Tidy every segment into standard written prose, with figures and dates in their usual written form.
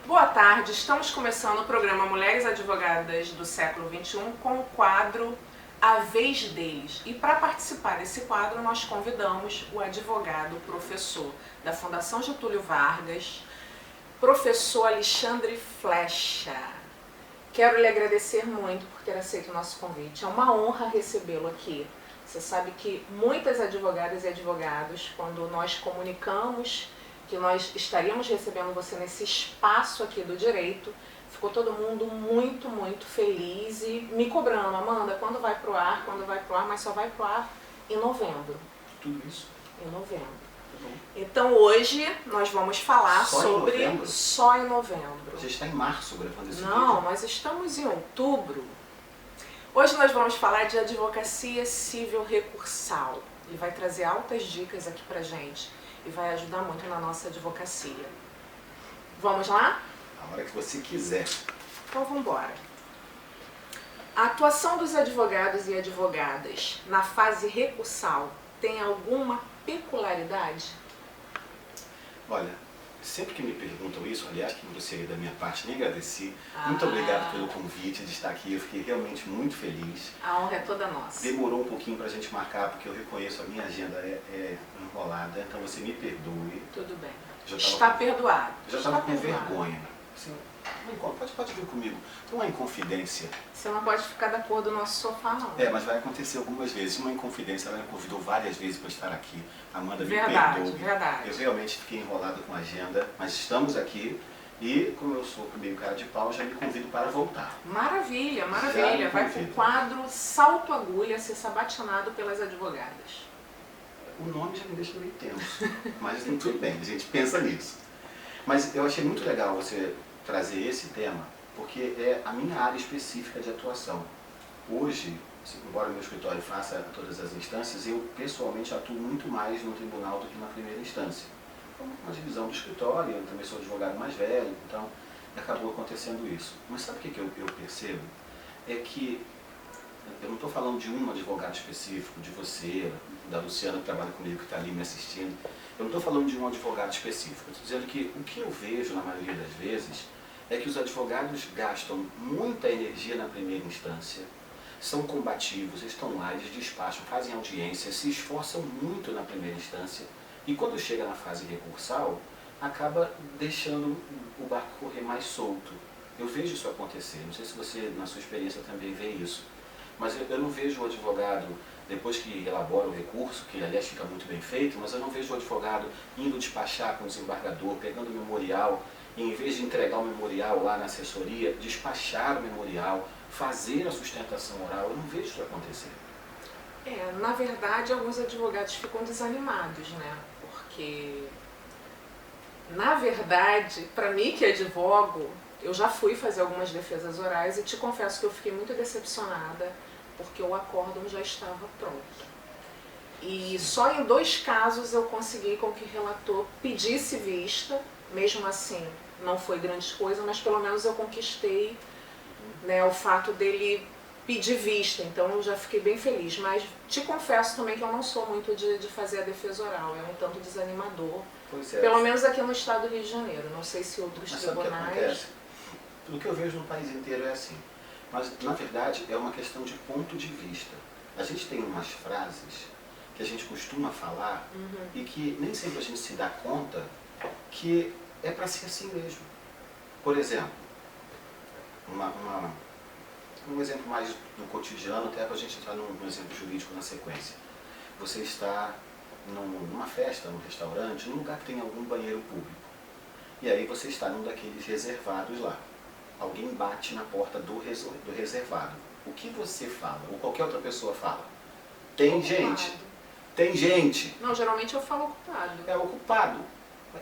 Boa tarde, estamos começando o programa Mulheres Advogadas do Século XXI com o quadro A Vez Deles. E para participar desse quadro nós convidamos o advogado, professor da Fundação Getúlio Vargas, professor Alexandre Flecha. Quero lhe agradecer muito por ter aceito o nosso convite. É uma honra recebê-lo aqui. Você sabe que muitas advogadas e advogados, quando nós comunicamos que nós estaríamos recebendo você nesse espaço aqui do direito, ficou todo mundo muito feliz e me cobrando: Amanda, quando vai pro ar? Quando vai pro ar? Mas só vai pro ar em novembro. Tudo isso? Em novembro. Tá bom. Então hoje nós vamos falar só sobre... Em novembro? Só em novembro. A gente está em março gravando esse vídeo. Não, nós estamos em outubro. Hoje nós vamos falar de advocacia civil recursal. Ele vai trazer altas dicas aqui pra gente e vai ajudar muito na nossa advocacia. Vamos lá? A hora que você quiser. Então vamos embora. A atuação dos advogados e advogadas na fase recursal tem alguma peculiaridade? Olha, sempre que me perguntam isso, aliás, que você da minha parte nem agradeci, muito obrigado pelo convite de estar aqui, eu fiquei realmente muito feliz. A honra é toda nossa. Demorou um pouquinho pra gente marcar, porque eu reconheço a minha agenda é enrolada, então você me perdoe. Tudo bem. Está perdoado. Já estava com vergonha. Assim, pode vir comigo. Tem uma inconfidência. Você não pode ficar da cor do nosso sofá, não. É, mas vai acontecer algumas vezes. Uma inconfidência, ela me convidou várias vezes para estar aqui. Amanda, me perdoe. Verdade. Eu realmente fiquei enrolado com a agenda, mas estamos aqui e, como eu sou meio cara de pau, já me convido para voltar. Maravilha. Vai pro quadro Salto Agulha ser sabatinado pelas advogadas. O nome já me deixa meio tenso, mas tudo bem, a gente pensa nisso. Mas eu achei muito legal você trazer esse tema, porque é a minha área específica de atuação. Hoje, embora o meu escritório faça todas as instâncias, eu pessoalmente atuo muito mais no tribunal do que na primeira instância. Uma divisão do escritório, eu também sou advogado mais velho, então acabou acontecendo isso. Mas sabe o que eu percebo? É que eu não estou falando de um advogado específico, de você, da Luciana que trabalha comigo, que está ali me assistindo. Eu não estou falando de um advogado específico. Eu estou dizendo que o que eu vejo na maioria das vezes é que os advogados gastam muita energia na primeira instância, são combativos, estão lá, eles despacham, fazem audiência, se esforçam muito na primeira instância e quando chega na fase recursal, acaba deixando o barco correr mais solto. Eu vejo isso acontecer, não sei se você, na sua experiência, também vê isso, mas eu não vejo o advogado, depois que elabora o recurso, que aliás fica muito bem feito, mas eu não vejo o advogado indo despachar com o desembargador, pegando o memorial, e em vez de entregar o memorial lá na assessoria, despachar o memorial, fazer a sustentação oral. Eu não vejo isso acontecer. Na verdade, alguns advogados ficam desanimados, né? Porque, na verdade, para mim que advogo, eu já fui fazer algumas defesas orais e te confesso que eu fiquei muito decepcionada porque o acórdão já estava pronto. E só em 2 casos eu consegui com que o relator pedisse vista, mesmo assim não foi grande coisa, mas pelo menos eu conquistei, né, o fato dele pedir vista, então eu já fiquei bem feliz. Mas te confesso também que eu não sou muito de fazer a defesa oral, é um tanto desanimador, pelo menos aqui no estado do Rio de Janeiro, não sei se outros mas tribunais... Sabe o que acontece? Tudo que eu vejo no país inteiro é assim. Mas, na verdade, é uma questão de ponto de vista. A gente tem umas frases que a gente costuma falar e que nem sempre a gente se dá conta que é para ser assim mesmo. Por exemplo, um exemplo mais do cotidiano, até para a gente entrar num exemplo jurídico na sequência. Você está numa festa, num restaurante, num lugar que tem algum banheiro público. E aí você está num daqueles reservados lá. Alguém bate na porta do reservado. O que você fala, ou qualquer outra pessoa fala? Tem gente. Tem gente. Não, geralmente eu falo ocupado. É ocupado.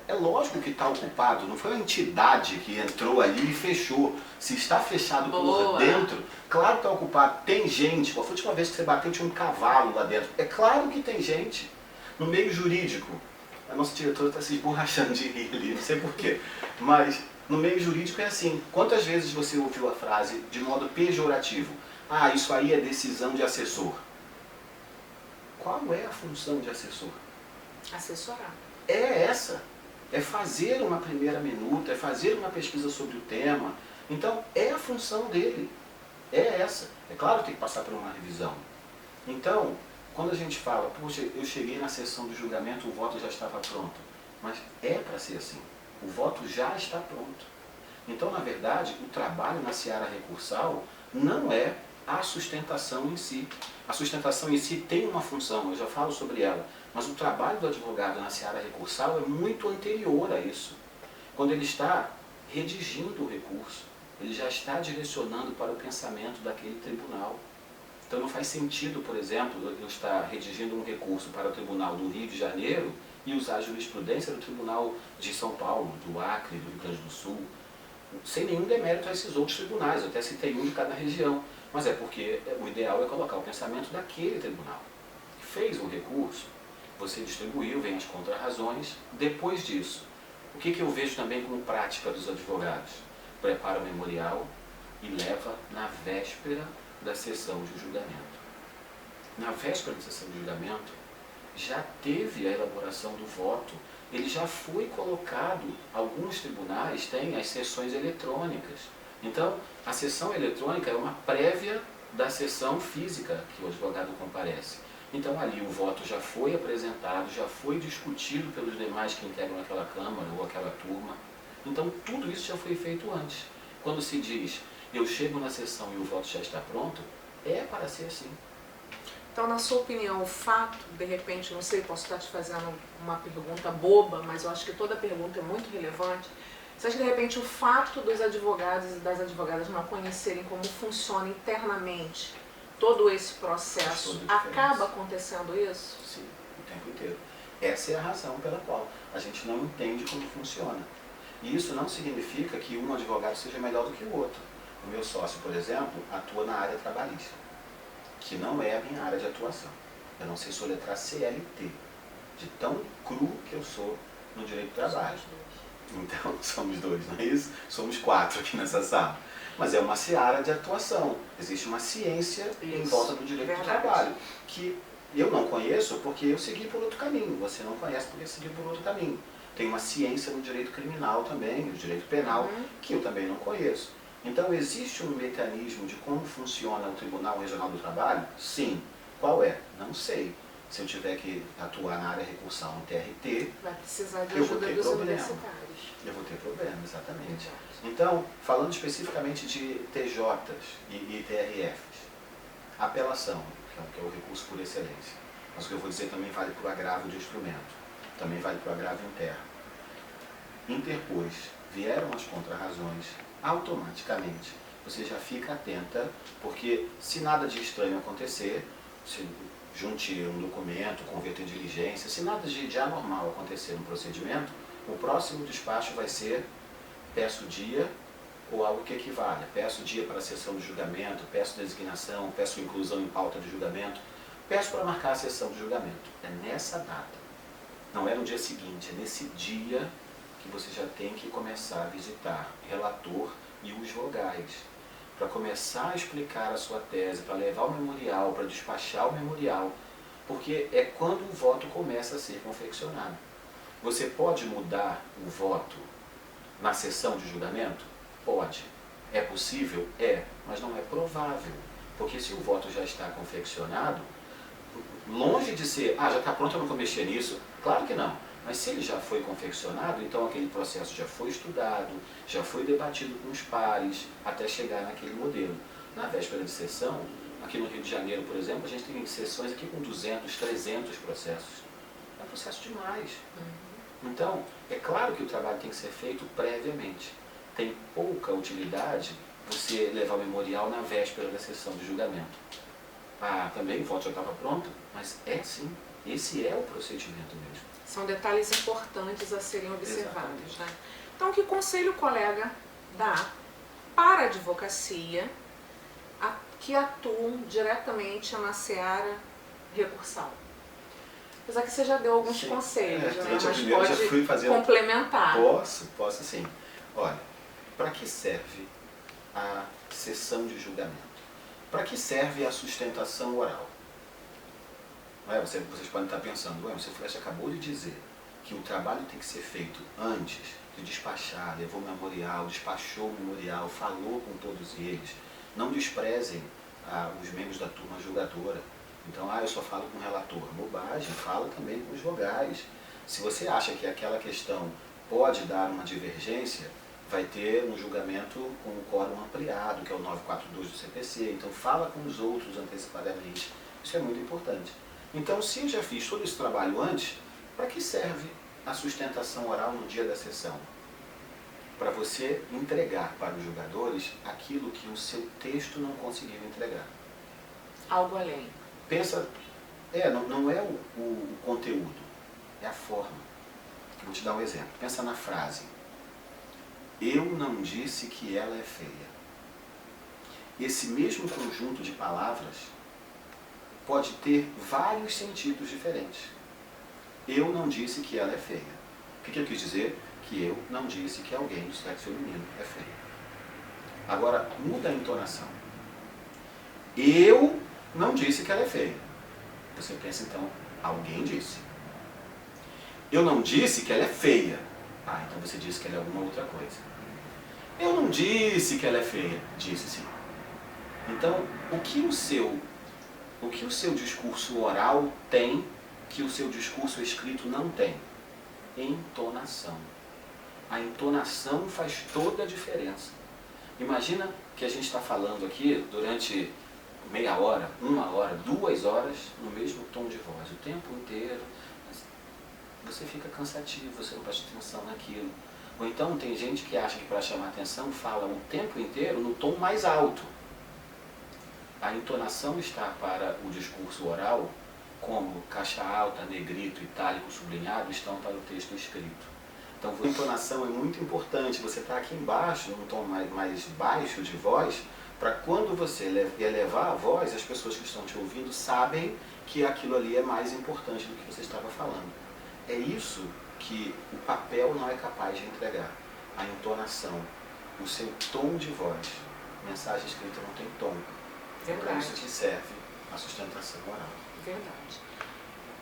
É lógico que está ocupado, não foi uma entidade que entrou ali e fechou. Se está fechado por dentro, claro que está ocupado. Tem gente. Qual foi a última vez que você bateu, tinha um cavalo lá dentro? É claro que tem gente. No meio jurídico, a nossa diretora está se esborrachando de rir ali, não sei porquê, mas no meio jurídico é assim. Quantas vezes você ouviu a frase de modo pejorativo? Ah, isso aí é decisão de assessor. Qual é a função de assessor? Assessorar. É essa. é fazer uma primeira minuta, é fazer uma pesquisa sobre o tema. Então, é a função dele, é essa. É claro que tem que passar por uma revisão. Então, quando a gente fala, poxa, eu cheguei na sessão do julgamento, o voto já estava pronto. Mas é para ser assim, o voto já está pronto. Então, na verdade, o trabalho na seara recursal não é a sustentação em si. A sustentação em si tem uma função, eu já falo sobre ela, mas o trabalho do advogado na seara recursal é muito anterior a isso. Quando ele está redigindo o recurso, ele já está direcionando para o pensamento daquele tribunal. Então não faz sentido, por exemplo, eu estar redigindo um recurso para o Tribunal do Rio de Janeiro e usar a jurisprudência do Tribunal de São Paulo, do Acre, do Rio Grande do Sul, sem nenhum demérito a esses outros tribunais, eu até citei um de cada região, mas é porque o ideal é colocar o pensamento daquele tribunal. Fez um recurso, você distribuiu, vem as contrarrazões, depois disso, o que eu vejo também como prática dos advogados? Prepara o memorial e leva na véspera da sessão de julgamento. Na véspera da sessão de julgamento, já teve a elaboração do voto, ele já foi colocado, alguns tribunais têm as sessões eletrônicas. Então, a sessão eletrônica é uma prévia da sessão física que o advogado comparece. Então, ali o voto já foi apresentado, já foi discutido pelos demais que integram aquela Câmara ou aquela turma. Então, tudo isso já foi feito antes. Quando se diz, eu chego na sessão e o voto já está pronto, é para ser assim. Então, na sua opinião, o fato, de repente, não sei, posso estar te fazendo uma pergunta boba, mas eu acho que toda pergunta é muito relevante. Você acha que, de repente, o fato dos advogados e das advogadas não conhecerem como funciona internamente todo esse processo, acaba acontecendo isso? Sim, o tempo inteiro. Essa é a razão pela qual a gente não entende como funciona. E isso não significa que um advogado seja melhor do que o outro. O meu sócio, por exemplo, atua na área trabalhista, que não é a minha área de atuação. Eu não sei soletrar CLT, de tão cru que eu sou no direito do trabalho. Então, somos dois, não é isso? Somos 4 aqui nessa sala. Mas é uma seara de atuação. Existe uma ciência em volta do direito do trabalho, que eu não conheço porque eu segui por outro caminho. Você não conhece porque seguiu por outro caminho. Tem uma ciência no direito criminal também, no direito penal, que eu também não conheço. Então, existe um mecanismo de como funciona o Tribunal Regional do Trabalho? Sim. Qual é? Não sei. Se eu tiver que atuar na área recursal no TRT, vai precisar de ajuda dos universitários. Eu vou ter problema, exatamente. Então, falando especificamente de TJs e TRFs, apelação, que é o recurso por excelência. Mas o que eu vou dizer também vale para o agravo de instrumento, também vale para o agravo interno. Interpôs, vieram as contrarrazões, automaticamente você já fica atenta, porque se nada de estranho acontecer, se junte um documento, converter em diligência, se nada de anormal acontecer no procedimento, o próximo despacho vai ser peço dia ou algo que equivale. Peço dia para a sessão de julgamento, peço designação, peço inclusão em pauta de julgamento, peço para marcar a sessão de julgamento. É nessa data. Não é no dia seguinte, é nesse dia que você já tem que começar a visitar relator e os vogais, para começar a explicar a sua tese, para levar o memorial, para despachar o memorial, porque é quando o voto começa a ser confeccionado. Você pode mudar o voto na sessão de julgamento? Pode. É possível? É, mas não é provável, porque se o voto já está confeccionado, longe de ser, já está pronto, eu não vou mexer nisso, claro que não. Mas se ele já foi confeccionado, então aquele processo já foi estudado, já foi debatido com os pares, até chegar naquele modelo. Na véspera de sessão, aqui no Rio de Janeiro, por exemplo, a gente tem sessões aqui com 200, 300 processos. É um processo demais. Então, é claro que o trabalho tem que ser feito previamente. Tem pouca utilidade você levar o memorial na véspera da sessão de julgamento. Também o voto já estava pronto, mas é sim, esse é o procedimento mesmo. São detalhes importantes a serem observados, né? Então, que conselho o colega dá para a advocacia que atuam diretamente na seara recursal? Apesar que você já deu alguns conselhos, né? Mas pode já fui fazendo... complementar. Posso sim. Olha, para que serve a sessão de julgamento? Para que serve a sustentação oral? Vocês podem estar pensando, você acabou de dizer que o trabalho tem que ser feito antes de despachar, levou o memorial, despachou o memorial, falou com todos eles. Não desprezem os membros da turma julgadora. Então, eu só falo com o relator. Bobagem, fala também com os vogais. Se você acha que aquela questão pode dar uma divergência, vai ter um julgamento com o quórum ampliado, que é o 942 do CPC. Então, fala com os outros antecipadamente. Isso é muito importante. Então, se eu já fiz todo esse trabalho antes, para que serve a sustentação oral no dia da sessão? Para você entregar para os julgadores aquilo que o seu texto não conseguiu entregar. Algo além. Pensa, não é o conteúdo, é a forma. Vou te dar um exemplo. Pensa na frase: eu não disse que ela é feia. Esse mesmo conjunto de palavras pode ter vários sentidos diferentes. Eu não disse que ela é feia. O que eu quis dizer? Que eu não disse que alguém do sexo feminino é feio. Agora, muda a entonação. Eu não disse que ela é feia. Você pensa então, alguém disse. Eu não disse que ela é feia. Então você disse que ela é alguma outra coisa. Eu não disse que ela é feia. Disse sim. Então, o que o seu discurso oral tem que o seu discurso escrito não tem? Entonação. A entonação faz toda a diferença. Imagina que a gente está falando aqui durante meia hora, 1 hora, 2 horas, no mesmo tom de voz, o tempo inteiro. Você fica cansativo, você não presta atenção naquilo. Ou então tem gente que acha que para chamar atenção fala o tempo inteiro no tom mais alto. A entonação está para o discurso oral, como caixa alta, negrito, itálico, sublinhado, estão para o texto escrito. Então, a entonação é muito importante. Você está aqui embaixo, num tom mais baixo de voz, para quando você elevar a voz, as pessoas que estão te ouvindo sabem que aquilo ali é mais importante do que você estava falando. É isso que o papel não é capaz de entregar. A entonação, o seu tom de voz. Mensagem escrita não tem tom. Verdade. Para isso que serve a sustentação oral. Verdade.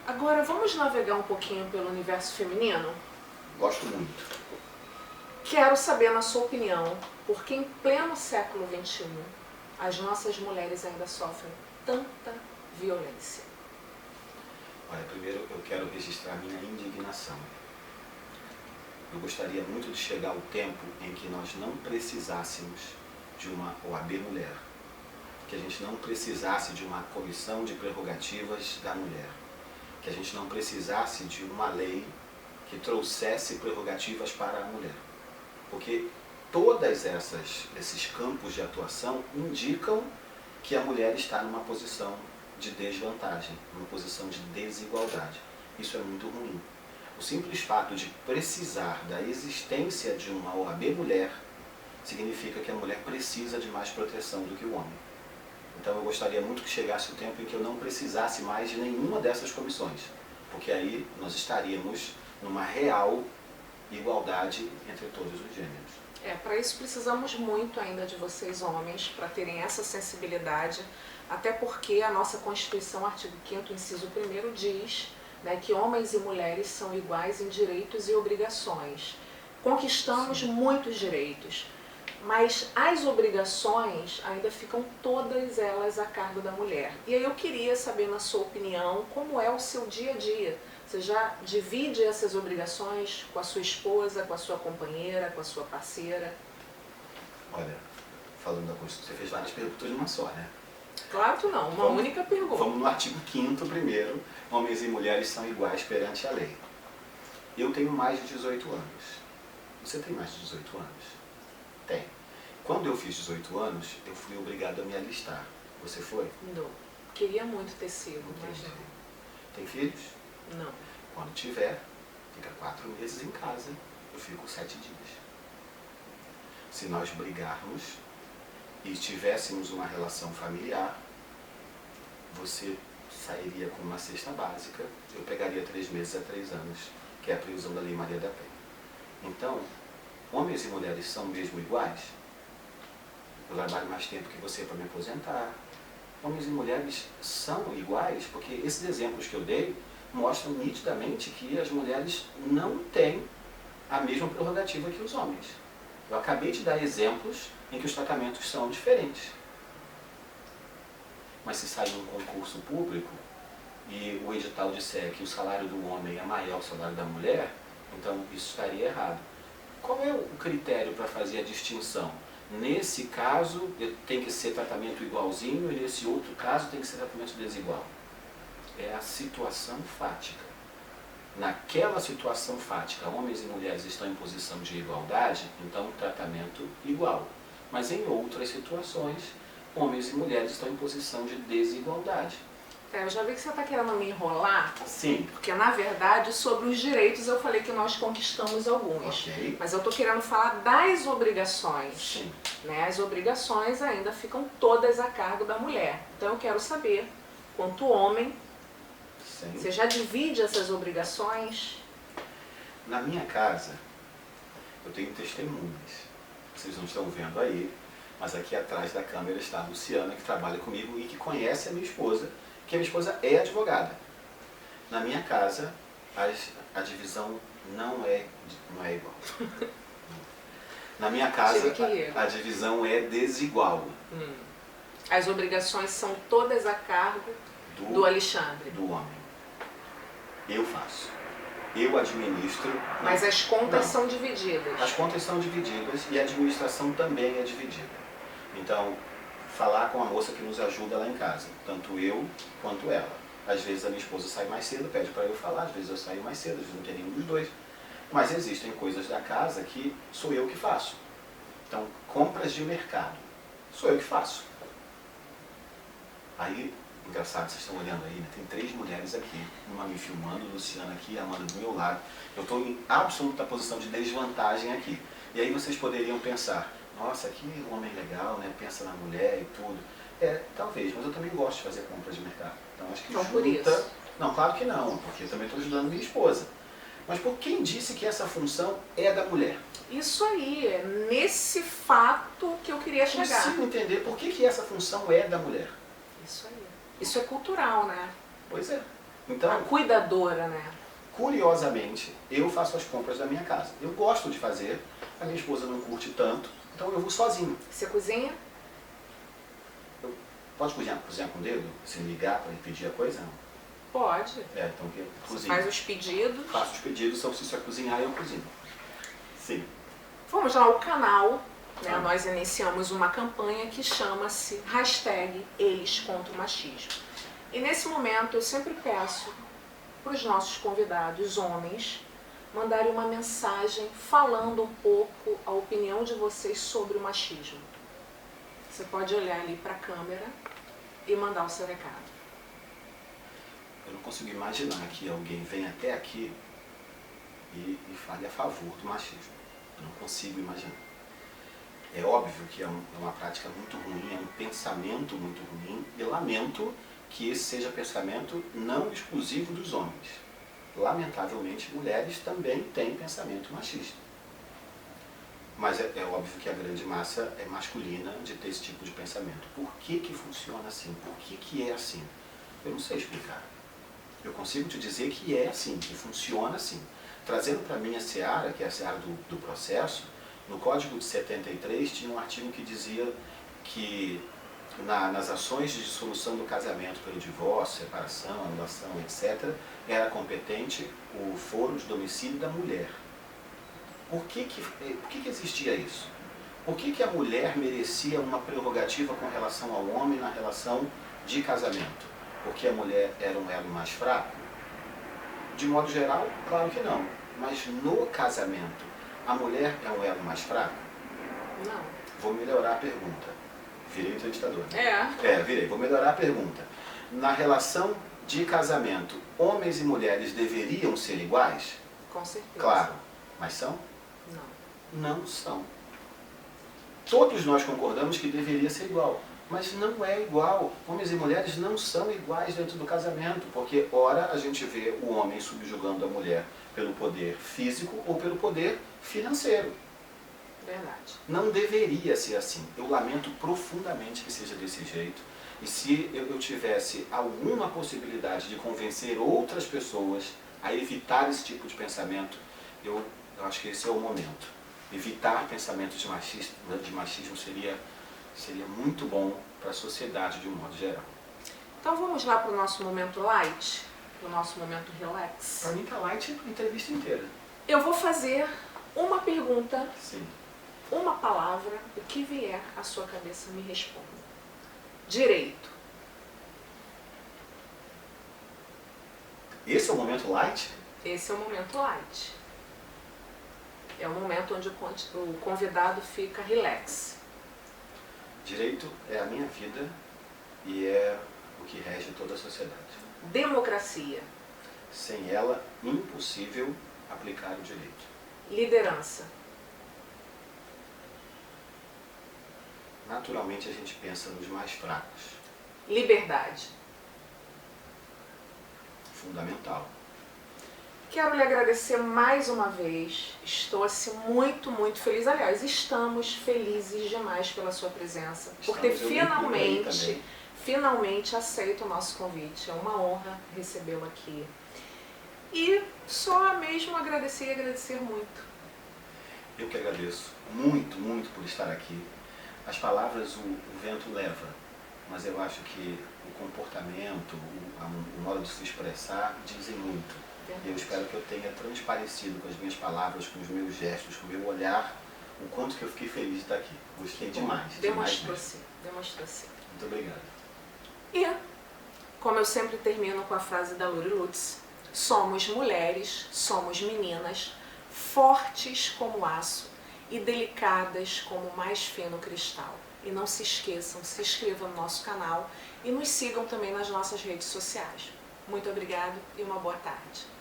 Agora, vamos navegar um pouquinho pelo universo feminino? Gosto muito. Quero saber, na sua opinião, por que em pleno século XXI as nossas mulheres ainda sofrem tanta violência? Olha, primeiro eu quero registrar minha indignação. Eu gostaria muito de chegar ao tempo em que nós não precisássemos de uma OAB mulher, que a gente não precisasse de uma comissão de prerrogativas da mulher, que a gente não precisasse de uma lei que trouxesse prerrogativas para a mulher. Porque todas esses campos de atuação indicam que a mulher está numa posição de desvantagem, numa posição de desigualdade. Isso é muito ruim. O simples fato de precisar da existência de uma OAB mulher significa que a mulher precisa de mais proteção do que o homem. Então eu gostaria muito que chegasse o tempo em que eu não precisasse mais de nenhuma dessas comissões, porque aí nós estaríamos numa real igualdade entre todos os gêneros. Para isso precisamos muito ainda de vocês homens, para terem essa sensibilidade, até porque a nossa Constituição, artigo 5º, inciso 1º, diz, né, que homens e mulheres são iguais em direitos e obrigações. Conquistamos muitos direitos, mas as obrigações ainda ficam todas elas a cargo da mulher. E aí eu queria saber, na sua opinião, como é o seu dia a dia. Você já divide essas obrigações com a sua esposa, com a sua companheira, com a sua parceira? Olha, falando da Constituição, você fez várias perguntas numa só, né? Claro que não, uma única pergunta. Vamos no artigo 5º primeiro, homens e mulheres são iguais perante a lei. Eu tenho mais de 18 anos. Você tem mais de 18 anos? Tem. Quando eu fiz 18 anos, eu fui obrigado a me alistar. Você foi? Não. Queria muito ter sido, mas não. Tem filhos? Não. Quando tiver, fica 4 meses em casa, eu fico 7 dias. Se nós brigarmos e tivéssemos uma relação familiar, você sairia com uma cesta básica, eu pegaria 3 meses a 3 anos, que é a previsão da Lei Maria da Penha. Então, homens e mulheres são mesmo iguais? Eu trabalho mais tempo que você para me aposentar. Homens e mulheres são iguais, porque esses exemplos que eu dei mostram nitidamente que as mulheres não têm a mesma prerrogativa que os homens. Eu acabei de dar exemplos em que os tratamentos são diferentes. Mas se sair um concurso público e o edital disser que o salário do homem é maior que o salário da mulher, então isso estaria errado. Qual é o critério para fazer a distinção? Nesse caso tem que ser tratamento igualzinho e nesse outro caso tem que ser tratamento desigual. É a situação fática. Naquela situação fática, homens e mulheres estão em posição de igualdade, então tratamento igual. Mas em outras situações, homens e mulheres estão em posição de desigualdade. Eu já vi que você está querendo me enrolar. Sim. Porque, na verdade, sobre os direitos eu falei que nós conquistamos alguns. Ok. Mas eu estou querendo falar das obrigações. Sim. Né? As obrigações ainda ficam todas a cargo da mulher. Então eu quero saber, quanto homem, Sim. você já divide essas obrigações? Na minha casa, eu tenho testemunhas. Vocês não estão vendo aí, mas aqui atrás da câmera está a Luciana, que trabalha comigo e que conhece a minha esposa, que a minha esposa é advogada. Na minha casa, a divisão não é igual. Na minha casa, a divisão é desigual. As obrigações são todas a cargo do Alexandre. Do homem. Eu faço. Eu administro. Mas as contas são divididas. As contas são divididas e a administração também é dividida. Então, falar com a moça que nos ajuda lá em casa, tanto eu quanto ela. Às vezes a minha esposa sai mais cedo, pede para eu falar, às vezes eu saio mais cedo, às vezes não tem nenhum dos dois. Mas existem coisas da casa que sou eu que faço. Então, compras de mercado, sou eu que faço. Aí, engraçado, vocês estão olhando aí, né? Tem 3 mulheres aqui, uma me filmando, Luciana aqui, a Amanda do meu lado. Eu estou em absoluta posição de desvantagem aqui. E aí vocês poderiam pensar, nossa, que homem legal, né? Pensa na mulher e tudo. Talvez, mas eu também gosto de fazer compras de mercado. Então acho que junta... por isso. Não, claro que não, porque eu também estou ajudando minha esposa. Mas por quem disse que essa função é da mulher? Isso aí, é nesse fato que eu queria chegar. Eu consigo entender por que essa função é da mulher. Isso aí. Isso é cultural, né? Pois é. Então, a cuidadora, né? Curiosamente, eu faço as compras da minha casa. Eu gosto de fazer, a minha esposa não curte tanto, então eu vou sozinho. Você cozinha? Pode cozinhar com o dedo? Se ligar para pedir a coisa? Não. Pode. Então eu cozinho. Você faz os pedidos? Faço os pedidos, se você cozinhar, eu cozinho. Sim. Vamos lá, o canal, né, nós iniciamos uma campanha que chama-se #ElesContraOMachismo. E nesse momento eu sempre peço para os nossos convidados, homens, mandarem uma mensagem falando um pouco a opinião de vocês sobre o machismo. Você pode olhar ali para a câmera e mandar o seu recado. Eu não consigo imaginar que alguém venha até aqui e fale a favor do machismo. Eu não consigo imaginar. É óbvio que é uma prática muito ruim, é um pensamento muito ruim, e lamento que esse seja pensamento não exclusivo dos homens. Lamentavelmente, mulheres também têm pensamento machista. Mas é óbvio que a grande massa é masculina de ter esse tipo de pensamento. Por que funciona assim? Por que é assim? Eu não sei explicar. Eu consigo te dizer que é assim, que funciona assim. Trazendo para mim a seara, que é a seara do processo, no Código de 73 tinha um artigo que dizia que nas ações de dissolução do casamento pelo divórcio, separação, anulação, etc., era competente o foro de domicílio da mulher. Por que existia isso? Por que a mulher merecia uma prerrogativa com relação ao homem na relação de casamento? Porque a mulher era um elo mais fraco? De modo geral, claro que não. Mas no casamento, a mulher é um elo mais fraco? Não. Vou melhorar a pergunta. Virei entrevistador. Virei. Vou melhorar a pergunta. Na relação de casamento, homens e mulheres deveriam ser iguais? Com certeza. Claro. Mas são? Não. Não são. Todos nós concordamos que deveria ser igual. Mas não é igual. Homens e mulheres não são iguais dentro do casamento, porque ora a gente vê o homem subjugando a mulher pelo poder físico ou pelo poder financeiro. Verdade. Não deveria ser assim. Eu lamento profundamente que seja desse jeito. E se eu tivesse alguma possibilidade de convencer outras pessoas a evitar esse tipo de pensamento, eu acho que esse é o momento. Evitar pensamentos de machismo seria muito bom para a sociedade de um modo geral. Então vamos lá para o nosso momento light, para o nosso momento relax. Para mim tá light a entrevista inteira. Eu vou fazer uma pergunta, Sim. uma palavra, o que vier à sua cabeça me responda. Direito. Esse é o momento light? Esse é o momento light. É o momento onde o convidado fica relax. Direito é a minha vida e é o que rege toda a sociedade. Democracia. Sem ela, impossível aplicar o direito. Liderança. Naturalmente a gente pensa nos mais fracos. Liberdade. Fundamental. Quero lhe agradecer mais uma vez. Estou assim muito, muito feliz. Aliás, estamos felizes demais pela sua presença. Por ter finalmente aceito o nosso convite. É uma honra recebê-lo aqui. E só mesmo agradecer e agradecer muito. Eu que agradeço muito, muito por estar aqui. As palavras o vento leva, mas eu acho que o comportamento, o modo de se expressar dizem muito. Verdade. Eu espero que eu tenha transparecido com as minhas palavras, com os meus gestos, com o meu olhar, o quanto que eu fiquei feliz de estar aqui. Gostei demais. Demonstrou-se. Demonstrou-se. Muito obrigado. E, como eu sempre termino com a frase da Lori Lutz, somos mulheres, somos meninas, fortes como aço e delicadas como o mais fino cristal. E não se esqueçam, se inscrevam no nosso canal e nos sigam também nas nossas redes sociais. Muito obrigado e uma boa tarde.